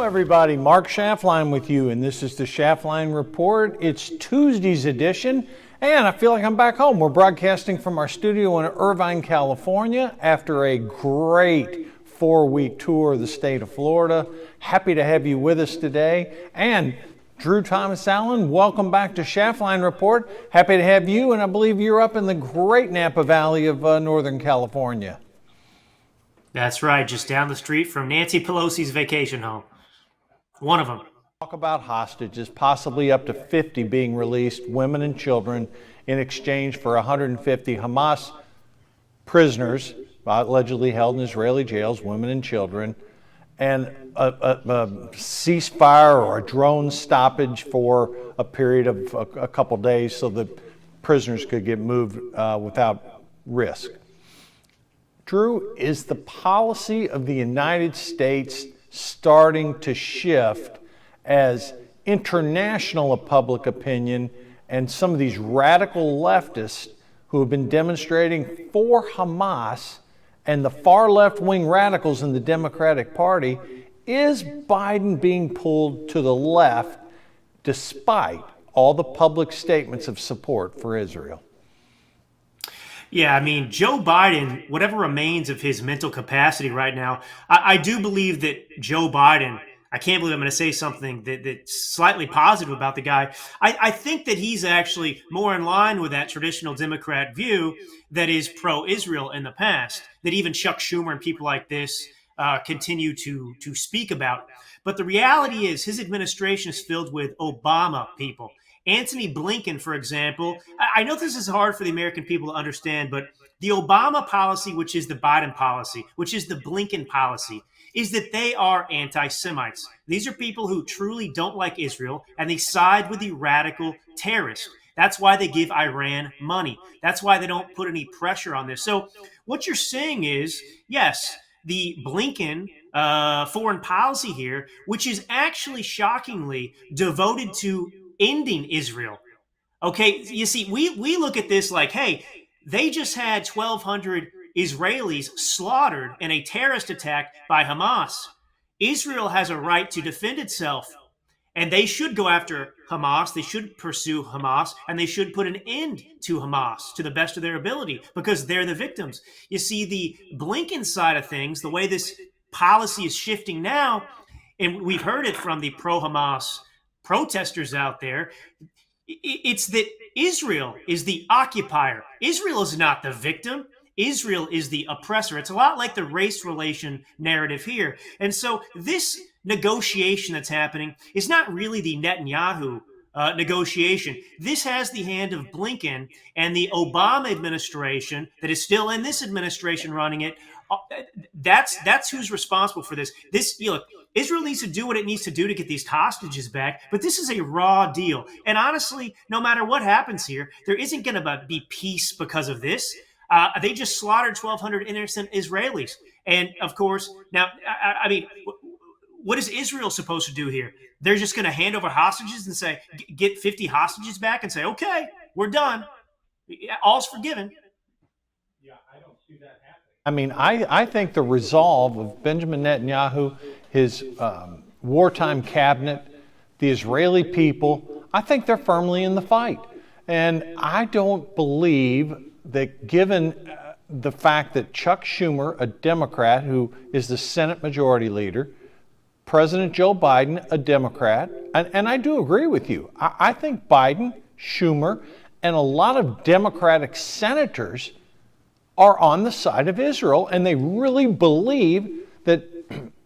Everybody, Mark Schaftlein with you, and this is the Schaftlein Report. It's Tuesday's edition, and I feel like I'm back home. We're broadcasting from our studio in Irvine, California, after a great 4-week tour of the state of Florida. Happy to have you with us today. And Drew Thomas Allen, welcome back to Schaftlein Report. Happy to have you, and I believe you're up in the great Napa Valley of Northern California. That's right, just down the street from Nancy Pelosi's vacation home. One of them. Talk about hostages, possibly up to 50 being released, women and children, in exchange for 150 Hamas prisoners, allegedly held in Israeli jails, women and children, and a ceasefire or a drone stoppage for a period of a couple days so the prisoners could get moved without risk. Drew, is the policy of the United States starting to shift as international public opinion and some of these radical leftists who have been demonstrating for Hamas and the far left-wing radicals in the Democratic Party, is Biden being pulled to the left despite all the public statements of support for Israel? Yeah, I mean, Joe Biden, whatever remains of his mental capacity right now, I do believe that Joe Biden, I can't believe I'm going to say something that's slightly positive about the guy. I think that he's actually more in line with that traditional Democrat view that is pro-Israel in the past, that even Chuck Schumer and people like this continue to speak about. But the reality is his administration is filled with Obama people. Antony Blinken, for example, I know this is hard for the American people to understand, but the Obama policy, which is the Biden policy, which is the Blinken policy, is that they are anti-Semites. These are people who truly don't like Israel, and they side with the radical terrorists. That's why they give Iran money. That's why they don't put any pressure on this. So what you're saying is, yes, the Blinken foreign policy here, which is actually shockingly devoted to ending Israel. Okay, you see, we look at this like, hey, they just had 1,200 Israelis slaughtered in a terrorist attack by Hamas. Israel has a right to defend itself, and they should go after Hamas. They should pursue Hamas, and they should put an end to Hamas to the best of their ability because they're the victims. You see, the Blinken side of things, the way this policy is shifting now, and we've heard it from the pro-Hamas protesters out there, it's that Israel is the occupier. Israel is not the victim. Israel is the oppressor. It's a lot like the race relation narrative here. And so this negotiation that's happening is not really the Netanyahu negotiation. This has the hand of Blinken and the Obama administration that is still in this administration running it. That's who's responsible for this. Israel needs to do what it needs to do to get these hostages back, but this is a raw deal. And honestly, no matter what happens here, there isn't going to be peace because of this. They just slaughtered 1,200 innocent Israelis. And of course, now, I mean, what is Israel supposed to do here? They're just going to hand over hostages and say, get 50 hostages back and say, okay, we're done. All's forgiven. Yeah, I don't see that happening. I mean, I think the resolve of Benjamin Netanyahu, his wartime cabinet, the Israeli people, I think they're firmly in the fight. And I don't believe that given the fact that Chuck Schumer, a Democrat who is the Senate Majority Leader, President Joe Biden, a Democrat, and I do agree with you. I think Biden, Schumer, and a lot of Democratic senators are on the side of Israel, and they really believe that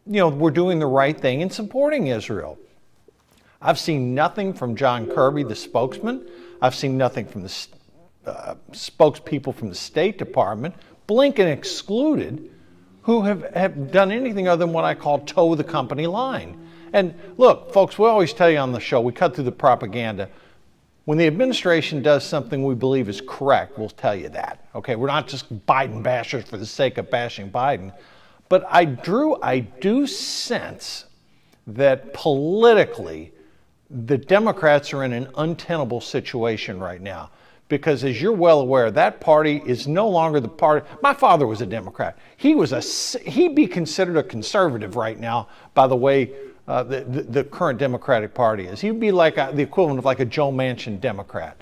we're doing the right thing in supporting Israel. I've seen nothing from John Kirby, the spokesman. I've seen nothing from the spokespeople from the State Department, Blinken excluded, who have done anything other than what I call toe the company line. And look, folks, we always tell you on the show, we cut through the propaganda. When the administration does something we believe is correct, we'll tell you that. Okay, we're not just Biden bashers for the sake of bashing Biden. But I do sense that politically, the Democrats are in an untenable situation right now. Because as you're well aware, that party is no longer the party. My father was a Democrat. He'd be considered a conservative right now by the way the current Democratic Party is. He'd be like the equivalent of like a Joe Manchin Democrat.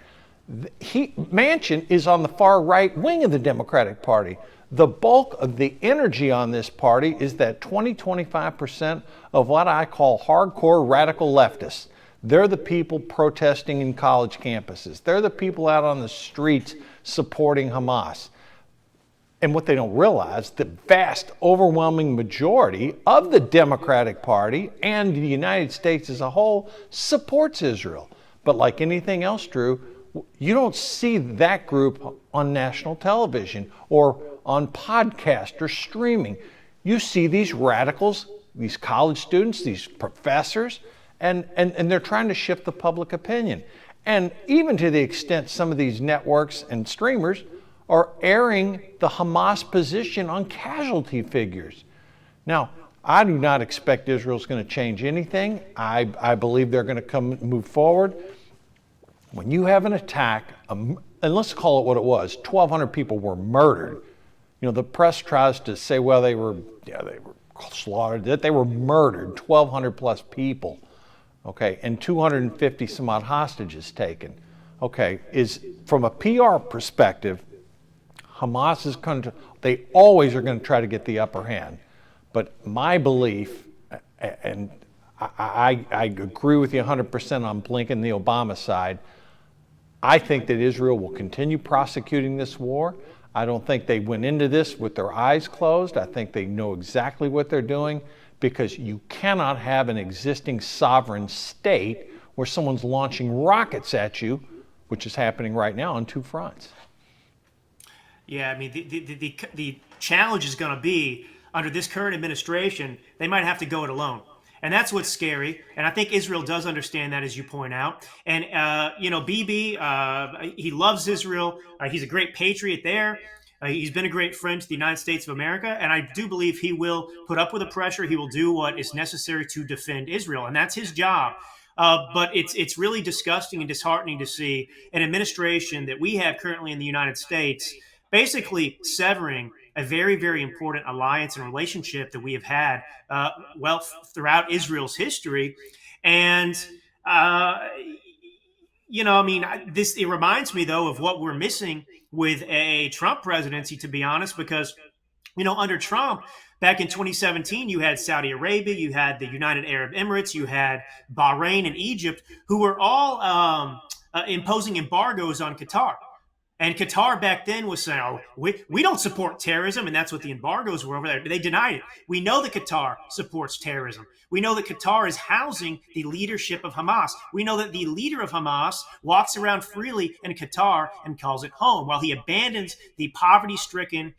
Manchin is on the far right wing of the Democratic Party. The bulk of the energy on this party is that 20-25% of what I call hardcore radical leftists. They're the people protesting in college campuses. They're the people out on the streets supporting Hamas. And what they don't realize, the vast, overwhelming majority of the Democratic Party and the United States as a whole supports Israel. But like anything else, Drew, you don't see that group on national television or on podcast or streaming. You see these radicals, these college students, these professors, and they're trying to shift the public opinion. And even to the extent some of these networks and streamers are airing the Hamas position on casualty figures. Now, I do not expect Israel's going to change anything. I believe they're going to move forward. When you have an attack, and let's call it what it was, 1,200 people were murdered. You know, the press tries to say, well, they were slaughtered, that they were murdered, 1,200 plus people, okay, and 250 some odd hostages taken. Okay, is from a PR perspective, Hamas is going to, they always are going to try to get the upper hand. But my belief, and I agree with you 100% on Blinken, the Obama side, I think that Israel will continue prosecuting this war. I don't think they went into this with their eyes closed. I think they know exactly what they're doing, because you cannot have an existing sovereign state where someone's launching rockets at you, which is happening right now on two fronts. Yeah, I mean, the challenge is going to be, under this current administration, they might have to go it alone. And that's what's scary. And I think Israel does understand that, as you point out. And, Bibi, he loves Israel. He's a great patriot there. He's been a great friend to the United States of America. And I do believe he will put up with the pressure. He will do what is necessary to defend Israel. And that's his job. But it's really disgusting and disheartening to see an administration that we have currently in the United States basically severing a very, very important alliance and relationship that we have had, throughout Israel's history. And, it reminds me, though, of what we're missing with a Trump presidency, to be honest, because, under Trump, back in 2017, you had Saudi Arabia, you had the United Arab Emirates, you had Bahrain and Egypt, who were all imposing embargoes on Qatar. And Qatar back then was saying, oh, we don't support terrorism, and that's what the embargoes were over there. They denied it. We know that Qatar supports terrorism. We know that Qatar is housing the leadership of Hamas. We know that the leader of Hamas walks around freely in Qatar and calls it home, while he abandons the poverty-stricken,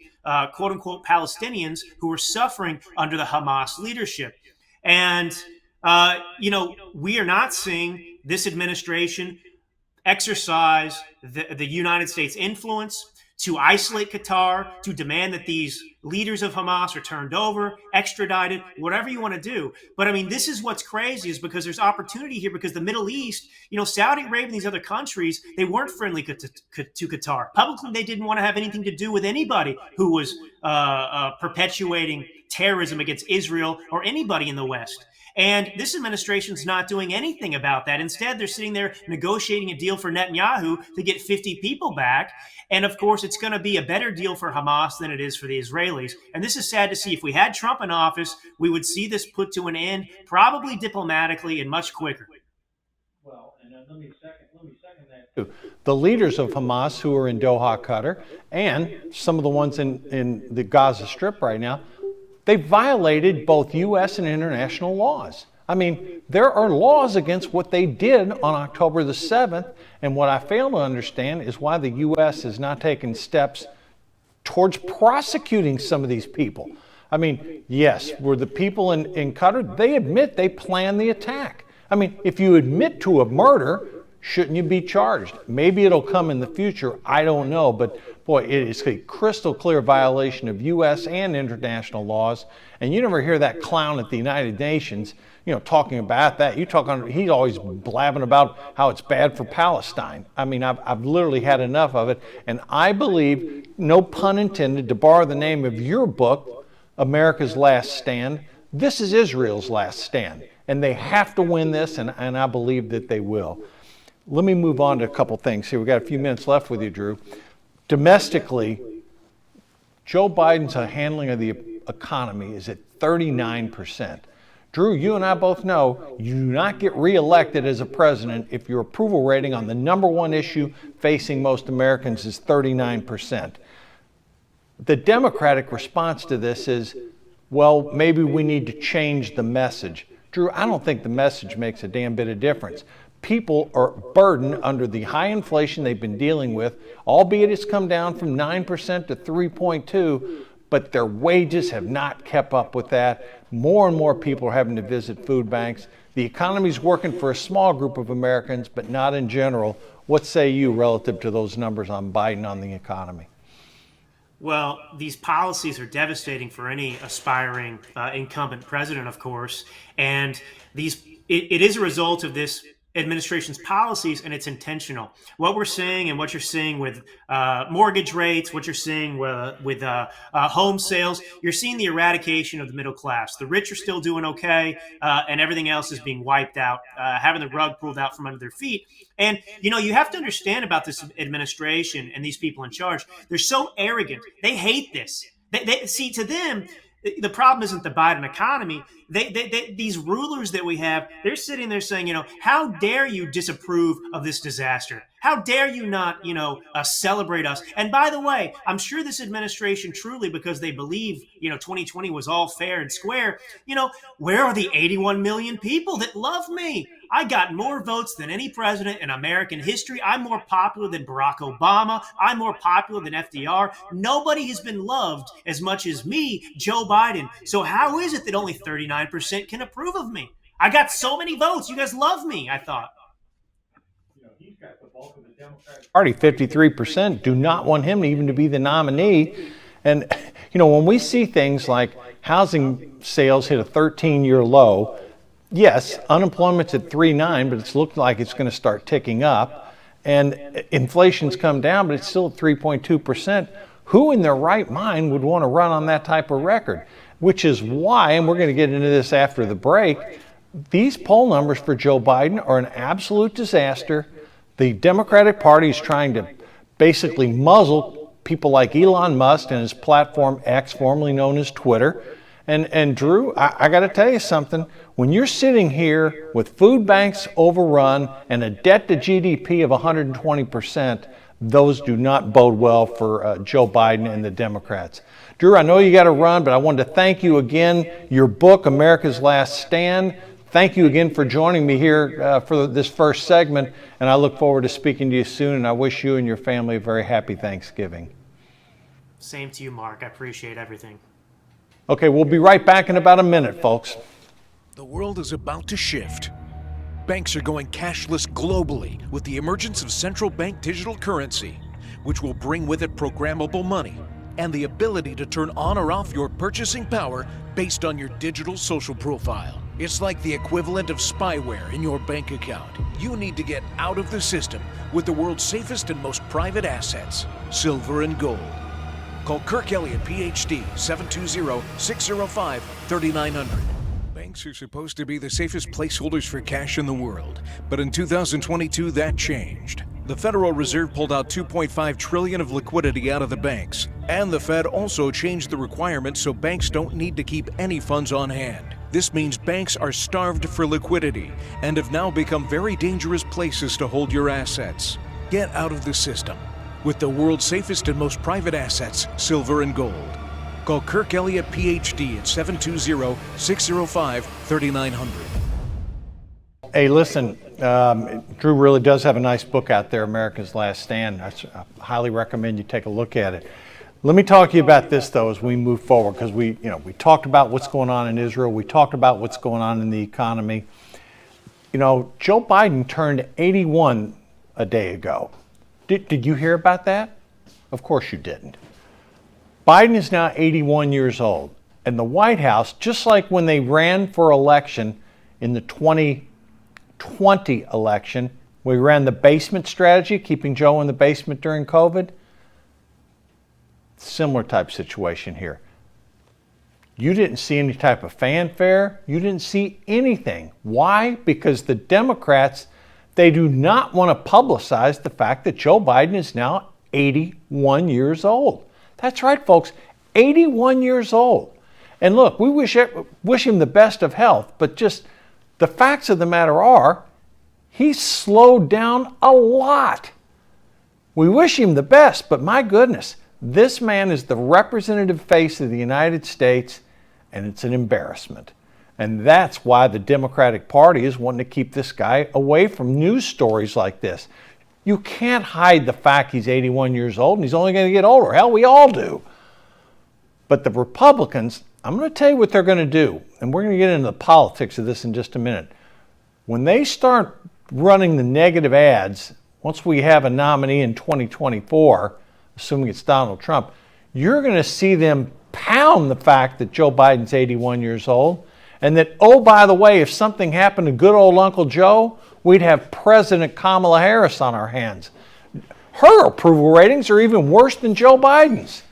quote-unquote, Palestinians who were suffering under the Hamas leadership. And, we are not seeing this administration exercise the United States influence to isolate Qatar, to demand that these leaders of Hamas are turned over, extradited, whatever you want to do. But I mean, this is what's crazy, is because there's opportunity here, because the Middle East, Saudi Arabia and these other countries, they weren't friendly to Qatar. Publicly, they didn't want to have anything to do with anybody who was perpetuating terrorism against Israel or anybody in the West. And this administration's not doing anything about that. Instead, they're sitting there negotiating a deal for Netanyahu to get 50 people back. And of course, it's going to be a better deal for Hamas than it is for the Israelis. And this is sad to see. If we had Trump in office, we would see this put to an end, probably diplomatically and much quicker. Well, and let me second that too. The leaders of Hamas who are in Doha, Qatar, and some of the ones in the Gaza Strip right now, they violated both U.S. and international laws. I mean, there are laws against what they did on October the 7th, and what I fail to understand is why the U.S. has not taken steps towards prosecuting some of these people. I mean, yes, were the people in Qatar, they admit they planned the attack. I mean, if you admit to a murder, shouldn't you be charged? Maybe it'll come in the future, I don't know, but boy, it is a crystal clear violation of U.S. and international laws. And you never hear that clown at the United Nations, talking about that. He's always blabbing about how it's bad for Palestine. I mean, I've literally had enough of it. And I believe, no pun intended, to borrow the name of your book, America's Last Stand, this is Israel's last stand, and they have to win this, and I believe that they will. Let me move on to a couple things here. We've got a few minutes left with you, Drew. Domestically, Joe Biden's handling of the economy is at 39%. Drew, you and I both know you do not get reelected as a president if your approval rating on the number one issue facing most Americans is 39%. The Democratic response to this is, well, maybe we need to change the message. Drew, I don't think the message makes a damn bit of difference. People are burdened under the high inflation they've been dealing with, albeit it's come down from 9% to 3.2%, but their wages have not kept up with that. More and more people are having to visit food banks. The economy's working for a small group of Americans, but not in general. What say you relative to those numbers on Biden on the economy? Well, these policies are devastating for any aspiring incumbent president, of course, and it is a result of this administration's policies, and it's intentional. What we're seeing and what you're seeing with mortgage rates, what you're seeing with home sales, you're seeing the eradication of the middle class. The rich are still doing okay, and everything else is being wiped out, having the rug pulled out from under their feet. And, you have to understand about this administration and these people in charge. They're so arrogant. They hate this. They see, to them, the problem isn't the Biden economy. These rulers that we have, they're sitting there saying, how dare you disapprove of this disaster? How dare you not, celebrate us? And by the way, I'm sure this administration truly, because they believe, 2020 was all fair and square, where are the 81 million people that love me? I got more votes than any president in American history. I'm more popular than Barack Obama. I'm more popular than FDR. Nobody has been loved as much as me, Joe Biden. So how is it that only 39% can approve of me? I got so many votes. You guys love me, I thought. He's got the bulk of the Democratic Party. 53% do not want him even to be the nominee. And, when we see things like housing sales hit a 13-year low, yes, unemployment's at 3.9, but it's looked like it's going to start ticking up. And inflation's come down, but it's still at 3.2%. Who in their right mind would want to run on that type of record? Which is why, and we're going to get into this after the break, these poll numbers for Joe Biden are an absolute disaster. The Democratic Party is trying to basically muzzle people like Elon Musk and his platform X, formerly known as Twitter. And Drew, I got to tell you something. When you're sitting here with food banks overrun and a debt to GDP of 120%, those do not bode well for Joe Biden and the Democrats. Drew, I know you got to run, but I wanted to thank you again. Your book, America's Last Stand. Thank you again for joining me here for this first segment, and I look forward to speaking to you soon, and I wish you and your family a very happy Thanksgiving. Same to you, Mark. I appreciate everything. Okay, we'll be right back in about a minute, folks. The world is about to shift. Banks are going cashless globally with the emergence of central bank digital currency, which will bring with it programmable money and the ability to turn on or off your purchasing power based on your digital social profile. It's like the equivalent of spyware in your bank account. You need to get out of the system with the world's safest and most private assets, silver and gold. Call Kirk Elliott, PhD, 720-605-3900. Banks are supposed to be the safest placeholders for cash in the world, but in 2022 that changed. The Federal Reserve pulled out $2.5 trillion of liquidity out of the banks, and the Fed also changed the requirements so banks don't need to keep any funds on hand. This means banks are starved for liquidity and have now become very dangerous places to hold your assets. Get out of the system with the world's safest and most private assets, silver and gold. Call Kirk Elliott, PhD, at 720-605-3900. Hey, listen, Drew really does have a nice book out there, America's Last Stand. I highly recommend you take a look at it. Let me talk to you about this, though, as we move forward, because we talked about what's going on in Israel. We talked about what's going on in the economy. Joe Biden turned 81 a day ago. Did you hear about that? Of course you didn't. Biden is now 81 years old. And the White House, just like when they ran for election in the 2020 election, we ran the basement strategy, keeping Joe in the basement during COVID. Similar type situation here. You didn't see any type of fanfare. You didn't see anything. Why? Because the Democrats, they do not want to publicize the fact that Joe Biden is now 81 years old. That's right, folks, 81 years old. And look, we wish him the best of health, but just the facts of the matter are, he's slowed down a lot. We wish him the best, but my goodness, this man is the representative face of the United States, and it's an embarrassment. And that's why the Democratic Party is wanting to keep this guy away from news stories like this. You can't hide the fact he's 81 years old and he's only going to get older. Hell, we all do. But the Republicans, I'm going to tell you what they're going to do, and we're going to get into the politics of this in just a minute. When they start running the negative ads, once we have a nominee in 2024, assuming it's Donald Trump, you're going to see them pound the fact that Joe Biden's 81 years old, and that, oh, by the way, if something happened to good old Uncle Joe, we'd have President Kamala Harris on our hands. Her approval ratings are even worse than Joe Biden's.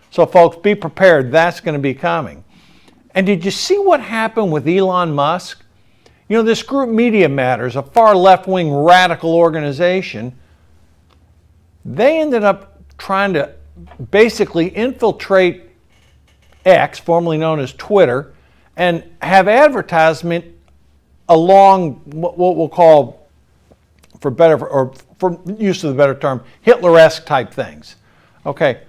So, folks, be prepared. That's going to be coming. And did you see what happened with Elon Musk? You know, this group Media Matters, a far left-wing radical organization, they ended up trying to basically infiltrate X, formerly known as Twitter, and have advertisement along what we'll call, for use of the better term, Hitler-esque type things. Okay,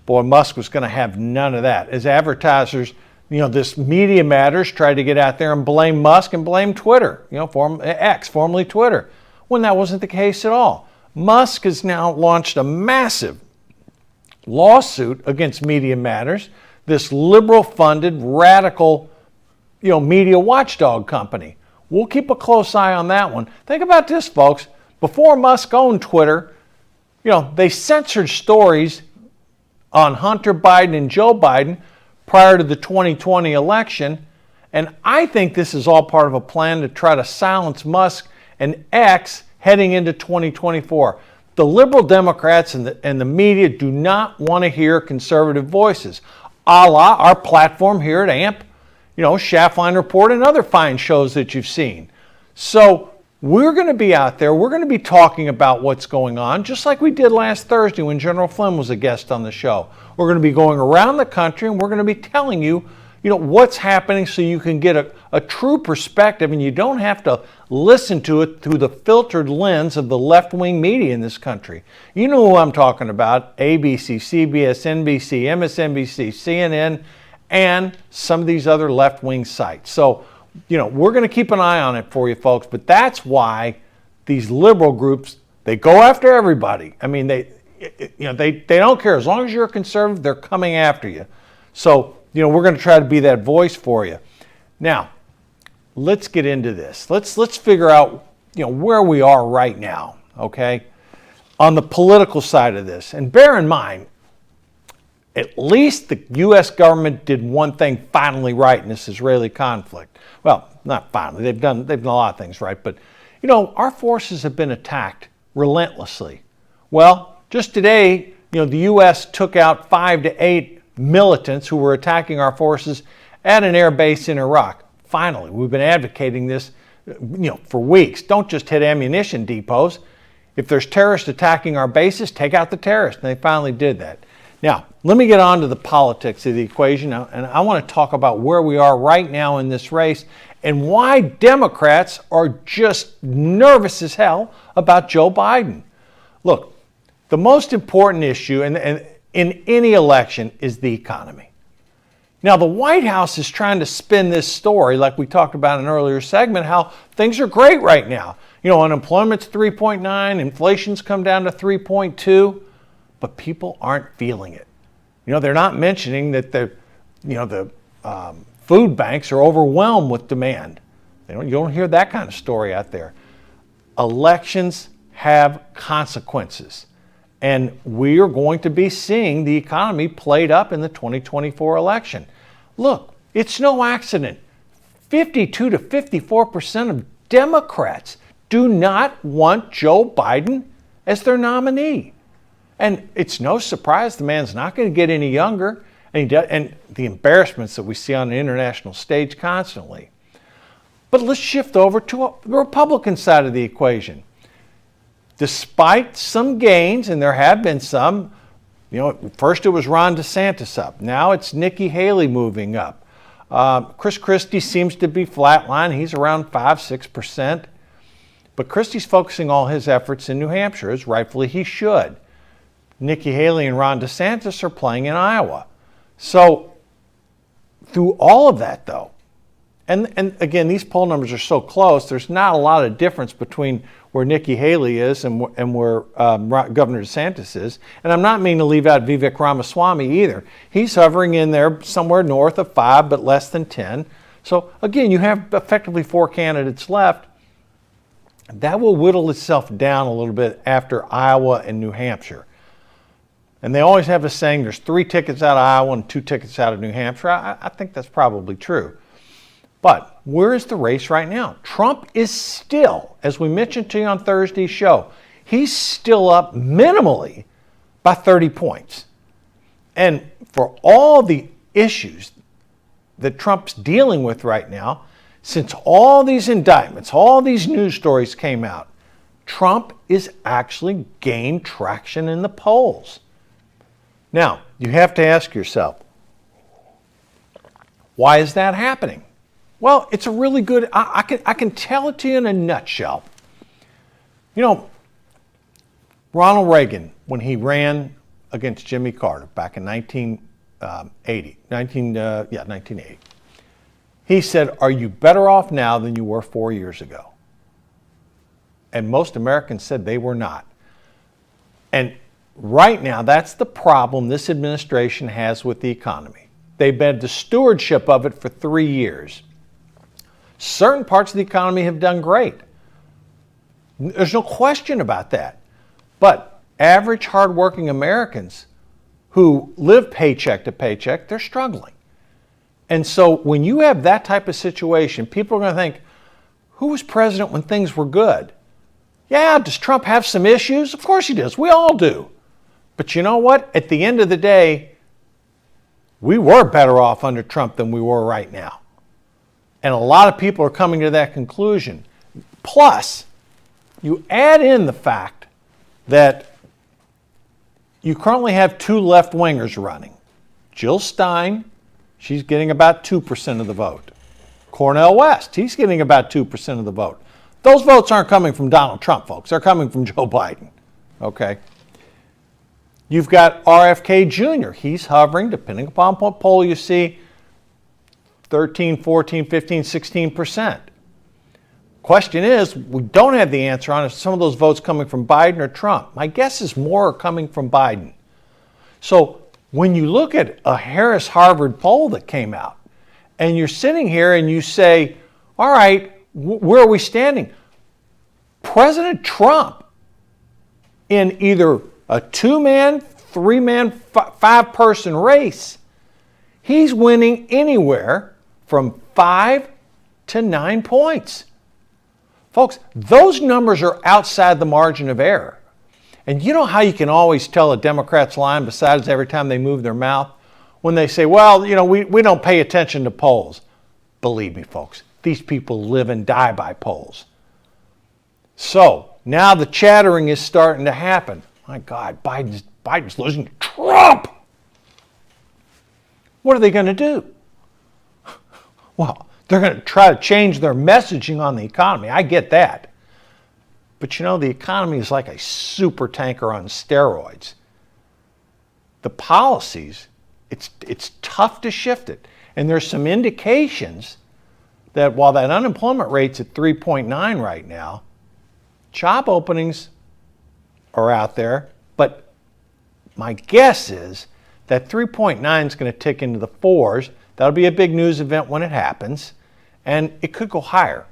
boy, Musk was going to have none of that. As advertisers, you know, this Media Matters tried to get out there and blame Musk and blame Twitter, you know, X, formerly Twitter, when that wasn't the case at all. Musk has now launched a massive lawsuit against Media Matters, this liberal-funded, radical, you know, media watchdog company. We'll keep a close eye on that one. Think about this, folks. Before Musk owned Twitter, you know, they censored stories on Hunter Biden and Joe Biden prior to the 2020 election. And I think this is all part of a plan to try to silence Musk and X heading into 2024. The liberal Democrats and the media do not want to hear conservative voices, a la our platform here at AMP, you know, Schaftlein Report and other fine shows that you've seen. So we're going to be out there. We're going to be talking about what's going on, just like we did last Thursday when General Flynn was a guest on the show. We're going to be going around the country and we're going to be telling you, you know, what's happening so you can get a true perspective and you don't have to listen to it through the filtered lens of the left-wing media in this country. You know who I'm talking about: ABC, CBS, NBC, MSNBC, CNN, and some of these other left-wing sites. So, you know, we're going to keep an eye on it for you folks, but that's why these liberal groups, they go after everybody. I mean, they don't care. As long as you're a conservative, they're coming after you. So, you know, we're going to try to be that voice for you. Now, let's get into this. Let's figure out, you know, where we are right now, okay, on the political side of this. And bear in mind, at least the U.S. government did one thing finally right in this Israeli conflict. Well, not finally. They've done a lot of things right. But, you know, our forces have been attacked relentlessly. Well, just today, you know, the U.S. took out 5 to 8 militants who were attacking our forces at an air base in Iraq. Finally, we've been advocating this, you know, for weeks. Don't just hit ammunition depots. If there's terrorists attacking our bases, take out the terrorists. And they finally did that. Now, let me get on to the politics of the equation, and I want to talk about where we are right now in this race and why Democrats are just nervous as hell about Joe Biden. Look, the most important issue in any election is the economy. Now, the White House is trying to spin this story, like we talked about in an earlier segment, how things are great right now. You know, unemployment's 3.9, inflation's come down to 3.2. But people aren't feeling it. You know, they're not mentioning that the food banks are overwhelmed with demand. You don't hear that kind of story out there. Elections have consequences. And we are going to be seeing the economy played up in the 2024 election. Look, it's no accident. 52 to 54% of Democrats do not want Joe Biden as their nominee. And it's no surprise the man's not going to get any younger. and the embarrassments that we see on the international stage constantly. But let's shift over to the Republican side of the equation. Despite some gains, and there have been some, first it was Ron DeSantis up. Now it's Nikki Haley moving up. Chris Christie seems to be flatline. He's around 5-6%. But Christie's focusing all his efforts in New Hampshire, as rightfully he should. Nikki Haley and Ron DeSantis are playing in Iowa. So through all of that, though, and again, these poll numbers are so close, there's not a lot of difference between where Nikki Haley is and where Governor DeSantis is. And I'm not meaning to leave out Vivek Ramaswamy either. He's hovering in there somewhere north of 5, but less than 10. So again, you have effectively 4 candidates left. That will whittle itself down a little bit after Iowa and New Hampshire. And they always have a saying, there's 3 tickets out of Iowa and 2 tickets out of New Hampshire. I think that's probably true. But where is the race right now? Trump is still, as we mentioned to you on Thursday's show, he's still up minimally by 30 points. And for all the issues that Trump's dealing with right now, since all these indictments, all these news stories came out, Trump is actually gained traction in the polls. Now, you have to ask yourself, why is that happening? Well, it's a really good, I can tell it to you in a nutshell. Ronald Reagan, when he ran against Jimmy Carter back in 1980, he said, are you better off now than you were 4 years ago? And most Americans said they were not. And right now, that's the problem this administration has with the economy. They've had the stewardship of it for 3 years. Certain parts of the economy have done great. There's no question about that. But average, hardworking Americans who live paycheck to paycheck, they're struggling. And so when you have that type of situation, people are going to think, who was president when things were good? Yeah, does Trump have some issues? Of course he does. We all do. But you know what? At the end of the day, we were better off under Trump than we were right now. And a lot of people are coming to that conclusion. Plus, you add in the fact that you currently have 2 left-wingers running. Jill Stein, she's getting about 2% of the vote. Cornel West, he's getting about 2% of the vote. Those votes aren't coming from Donald Trump, folks. They're coming from Joe Biden. Okay? You've got RFK Jr. He's hovering, depending upon what poll you see, 13, 14, 15, 16%. Question is, we don't have the answer on if some of those votes coming from Biden or Trump. My guess is more are coming from Biden. So when you look at a Harris-Harvard poll that came out, and you're sitting here and you say, all right, where are we standing? President Trump, in either a 2-man, 3-man, 5-person race, he's winning anywhere from 5 to 9 points. Folks, those numbers are outside the margin of error. And you know how you can always tell a Democrat's lying besides every time they move their mouth? When they say, well, we don't pay attention to polls. Believe me, folks, these people live and die by polls. So now the chattering is starting to happen. My God, Biden's losing to Trump. What are they going to do? Well, they're going to try to change their messaging on the economy. I get that. But the economy is like a super tanker on steroids. The policies, it's tough to shift it. And there's some indications that while that unemployment rate's at 3.9 right now, job openings are out there. But my guess is that 3.9 is going to tick into the 4s. That'll be a big news event when it happens, and it could go higher.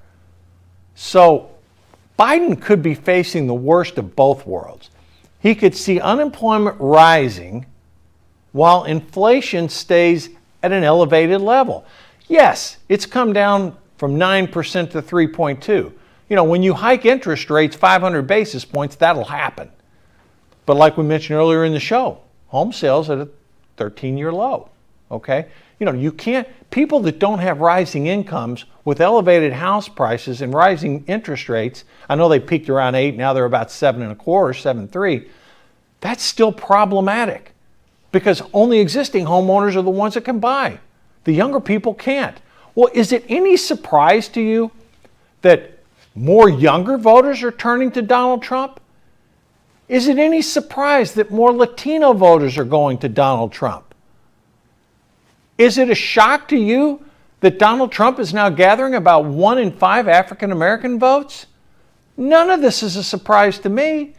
So Biden could be facing the worst of both worlds. He could see unemployment rising while inflation stays at an elevated level. Yes, it's come down from 9% to 3.2. When you hike interest rates 500 basis points, that'll happen. But like we mentioned earlier in the show, home sales at a 13-year low. okay? You know, you can't, people that don't have rising incomes with elevated house prices and rising interest rates, I know they peaked around 8, now they're about 7.25, 7.3, that's still problematic because only existing homeowners are the ones that can buy. The younger people can't. Well, is it any surprise to you that more younger voters are turning to Donald Trump? Is it any surprise that more Latino voters are going to Donald Trump? Is it a shock to you that Donald Trump is now gathering about 1 in 5 African American votes? None of this is a surprise to me.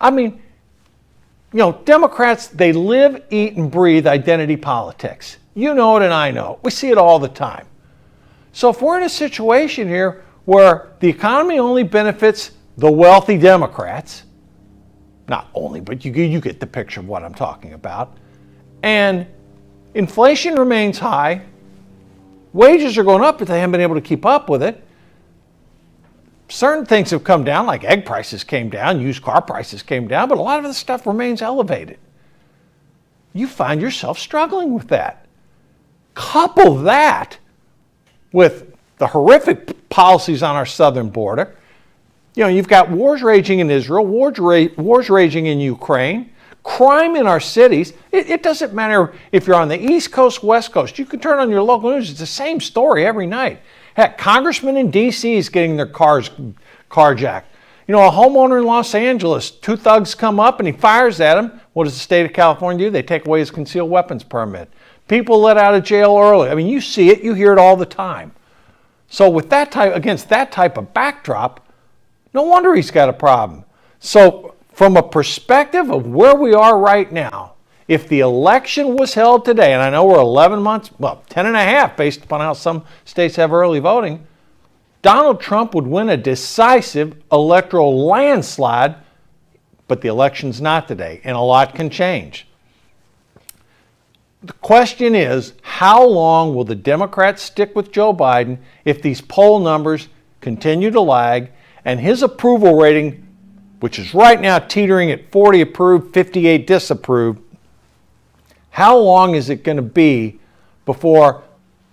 I mean, you know, Democrats, they live, eat, and breathe identity politics. You know it and I know it. We see it all the time. So if we're in a situation here where the economy only benefits the wealthy Democrats, not only, but you get the picture of what I'm talking about, and inflation remains high, wages are going up, but they haven't been able to keep up with it. Certain things have come down, like egg prices came down, used car prices came down, but a lot of the stuff remains elevated. You find yourself struggling with that. Couple that with the horrific policies on our southern border. You know, you've got wars raging in Israel, wars raging in Ukraine, crime in our cities. It doesn't matter if you're on the East Coast, West Coast. You can turn on your local news. It's the same story every night. Heck, congressmen in D.C. is getting their cars carjacked. You know, a homeowner in Los Angeles, 2 thugs come up and he fires at him. What does the state of California do? They take away his concealed weapons permit. People let out of jail early. I mean, you see it, you hear it all the time. So with that against that type of backdrop, no wonder he's got a problem. So from a perspective of where we are right now, if the election was held today, and I know we're 11 months, well, 10 and a half based upon how some states have early voting, Donald Trump would win a decisive electoral landslide, but the election's not today, and a lot can change. The question is, how long will the Democrats stick with Joe Biden if these poll numbers continue to lag and his approval rating, which is right now teetering at 40 approved, 58 disapproved, how long is it going to be before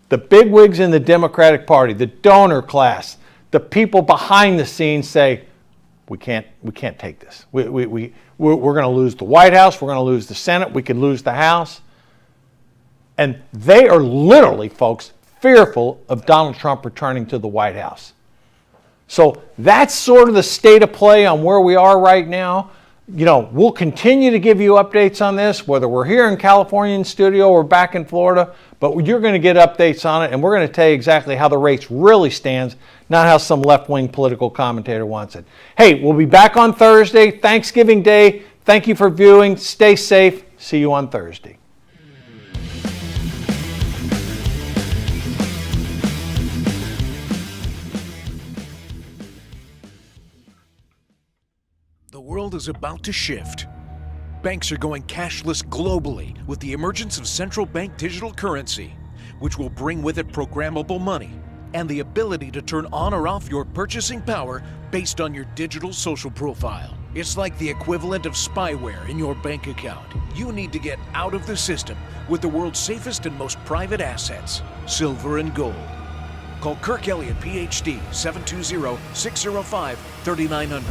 the bigwigs in the Democratic Party, the donor class, the people behind the scenes say, we can't take this. We're going to lose the White House. We're going to lose the Senate. We could lose the House. And they are literally, folks, fearful of Donald Trump returning to the White House. So that's sort of the state of play on where we are right now. You know, we'll continue to give you updates on this, whether we're here in California in studio or back in Florida, but you're going to get updates on it, and we're going to tell you exactly how the race really stands, not how some left-wing political commentator wants it. Hey, we'll be back on Thursday, Thanksgiving Day. Thank you for viewing. Stay safe. See you on Thursday. The world is about to shift. Banks are going cashless globally with the emergence of central bank digital currency, which will bring with it programmable money and the ability to turn on or off your purchasing power based on your digital social profile. It's like the equivalent of spyware in your bank account. You need to get out of the system with the world's safest and most private assets, silver and gold. Call Kirk Elliott, PhD, 720-605-3900.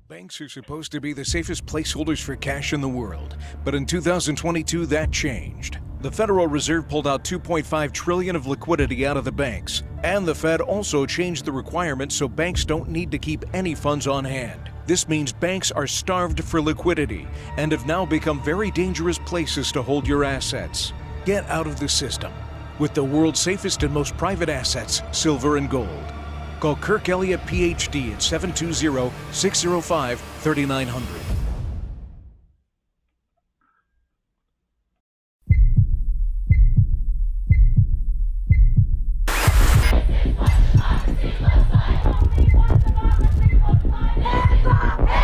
Banks are supposed to be the safest placeholders for cash in the world, but in 2022 that changed. The Federal Reserve pulled out $2.5 trillion of liquidity out of the banks, and the Fed also changed the requirements so banks don't need to keep any funds on hand. This means banks are starved for liquidity and have now become very dangerous places to hold your assets. Get out of the system with the world's safest and most private assets, silver and gold. Call Kirk Elliott, PhD at 720-605-3900.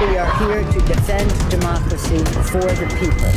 We are here to defend democracy for the people.